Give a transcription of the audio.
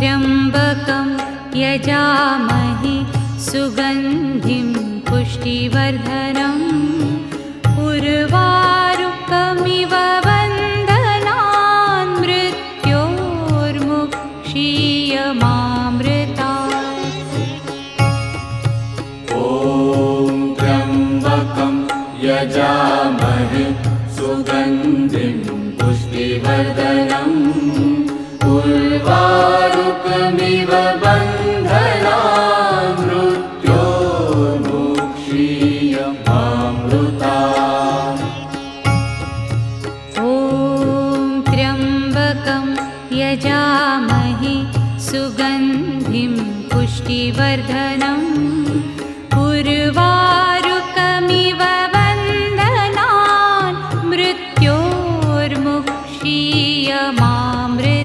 त्र्यम्बकं यजामहे सुगन्धिं पुष्टिवर्धनम् उर्वारुकमिव बन्धनान् मृत्योर्मुक्षीयमामृतात्। ॐ त्र्यम्बकं यजामहे सुगन्धिं पुष्टिवर्धनम् उर्वारुकमिव बन्धनान् मृत्योर्मुक्षीयमामृतात्। ॐ त्र्यम्बकं यजामहे सुगन्धिं पुष्टिवर्धनम् उर्वारुकमिव